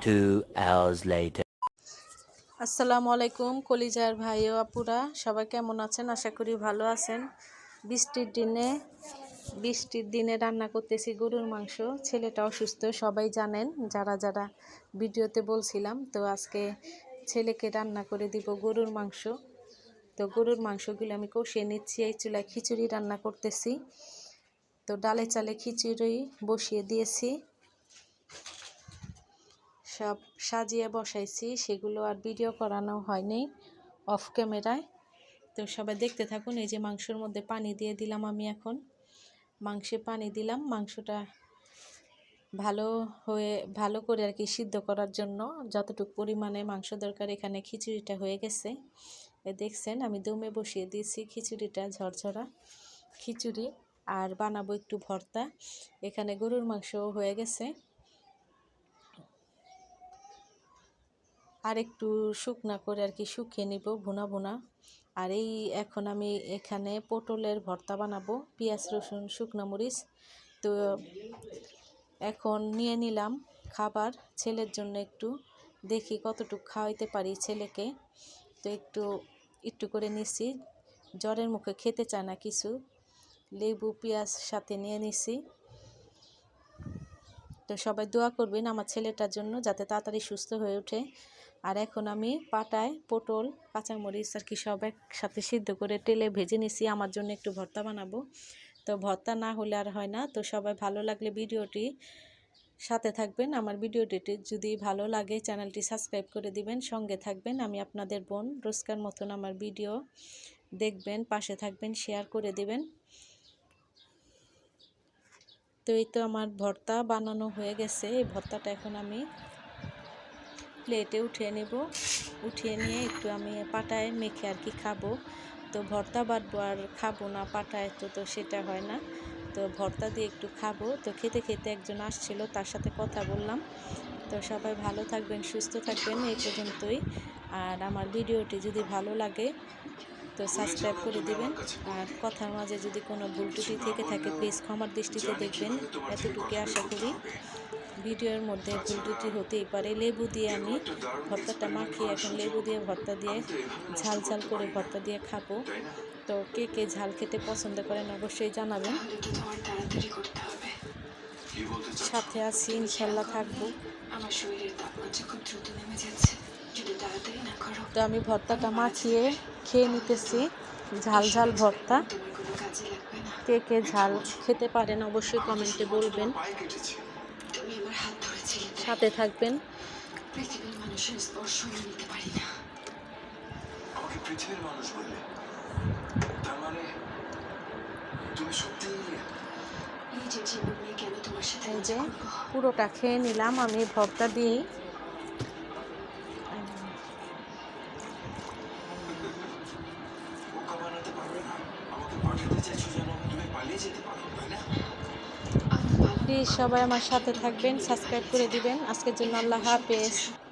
2 hours later. আসসালামু আলাইকুম কলিজার ভাই ও আপুরা, সবাই কেমন আছেন? আশা করি ভালো আছেন। বৃষ্টির দিনে রান্না করতেছি গরুর মাংস। ছেলেটা অসুস্থ, সবাই জানেন যারা যারা ভিডিওতে বলছিলাম। তো আজকে ছেলেকে রান্না করে দিব গরুর মাংস। তো গরুর মাংসগুলো আমি কষিয়ে নিচ্ছি। এই চুলায় খিচুড়ি রান্না করতেছি। তো ডালে চালে খিচুড়ি বসিয়ে দিয়েছি, সব সাজিয়ে বসাইছি, সেগুলো আর ভিডিও করানো হয়নি অফ ক্যামেরায়। তো সবাই দেখতে থাকুন। এই যে মাংসের মধ্যে পানি দিয়ে দিলাম, আমি এখন মাংসে পানি দিলাম মাংসটা ভালো করে আর কি সিদ্ধ করার জন্য। যতটুকু পরিমাণে মাংস দরকার, এখানে খিচুড়িটা হয়ে গেছে। দেখছেন আমি দমে বসিয়ে দিয়েছি খিচুড়িটা, ঝরঝরা খিচুড়ি। আর বানাবো একটু ভর্তা। এখানে গরুর মাংস হয়ে গেছে, আর একটু শুকনা করে আর কি শুকিয়ে নিব, ভুনা ভুনা। আর এখন আমি এখানে পটলের ভর্তা বানাবো, পেঁয়াজ রসুন শুকনো মরিচ। তো এখন নিয়ে নিলাম খাবার ছেলের জন্য, একটু দেখি কতটুকু খাওয়াইতে পারি ছেলেকে। তো একটু করে নিছি, জ্বরের মুখে খেতে চায় না কিছু। লেবু পেঁয়াজ সাথে নিয়ে নিছি। তো সবাই দোয়া করবেন আমার ছেলেটার জন্য, যাতে তাড়াতাড়ি সুস্থ হয়ে ওঠে। আর এখন আমি পাটায় পটল কাঁচামরিচ আর কি সব একসাথে সিদ্ধ করে তেলে ভেজে নিছি, আমার জন্য একটু ভর্তা বানাবো। তো ভর্তা না হলে আর হয় না। তো সবাই ভালো লাগলে ভিডিওটি সাথে থাকবেন। আমার ভিডিওটি যদি ভালো লাগে চ্যানেলটি সাবস্ক্রাইব করে দিবেন, সঙ্গে থাকবেন। আমি আপনাদের বোন, রোজকার মতন আমার ভিডিও দেখবেন, পাশে থাকবেন, শেয়ার করে দিবেন। তো এই তো আমার ভর্তা বানানো হয়ে গেছে। এই ভর্তাটা এখন আমি প্লেটে উঠিয়ে নেব। উঠিয়ে নিয়ে একটু আমি পাটায় মেখে আর কি খাবো। তো ভর্তা বাটবো আর খাবো না পাটায়, তো সেটা হয় না। তো ভর্তা দিয়ে একটু খাবো। তো খেতে খেতে একজন আসছিল, তার সাথে কথা বললাম। তো সবাই ভালো থাকবেন, সুস্থ থাকবেন। এই পর্যন্তই। আর আমার ভিডিওটি যদি ভালো লাগে তো সাবস্ক্রাইব করে দিবেন। আর কথার মাঝে যদি কোনো ভুল ত্রুটি থেকে থাকে প্লিজ ক্ষমার দৃষ্টিতে দেখবেন, এতটুকু আশা করি। ভিডিওর মধ্যে ভুল ত্রুটি হতেই পারে। লেবু দিয়ে আমি ভর্তাটা মাখিয়ে এখন লেবু দিয়ে ভর্তা দিয়ে ঝাল ঝাল করে ভর্তা দিয়ে খাবো। তো কে কে ঝাল খেতে পছন্দ করেন অবশ্যই জানাবেন। সাথে আছি, ইনশাল্লাহ থাকবো। তো আমি ভর্তাটা মাখিয়ে খেয়ে নিতেছি, ঝাল ঝাল ভর্তা। কে কে ঝাল খেতে পারেন অবশ্যই কমেন্টে বলবেন, সাথে থাকবেন। পৃথিবীর মানুষের স্পর্শ নিতে পারি না। আমাকে পৃথিবীর মানুষ বললে, তার মানে তুমি সত্যি নিজের জীবন নিয়ে কেন তোমার সাথে? এই যে পুরোটা খেয়ে নিলাম আমি ভর্তা দিয়েই। বোকা বানাতে পারবে না। আমাকে পাঠাতে চাইছো যেন তুমি পালিয়ে যেতে পারো, তাই না? প্লিজ সবাই আমার সাথে থাকবেন, সাবস্ক্রাইব করে দিবেন। আজকের জন্য আল্লাহ হাফেজ।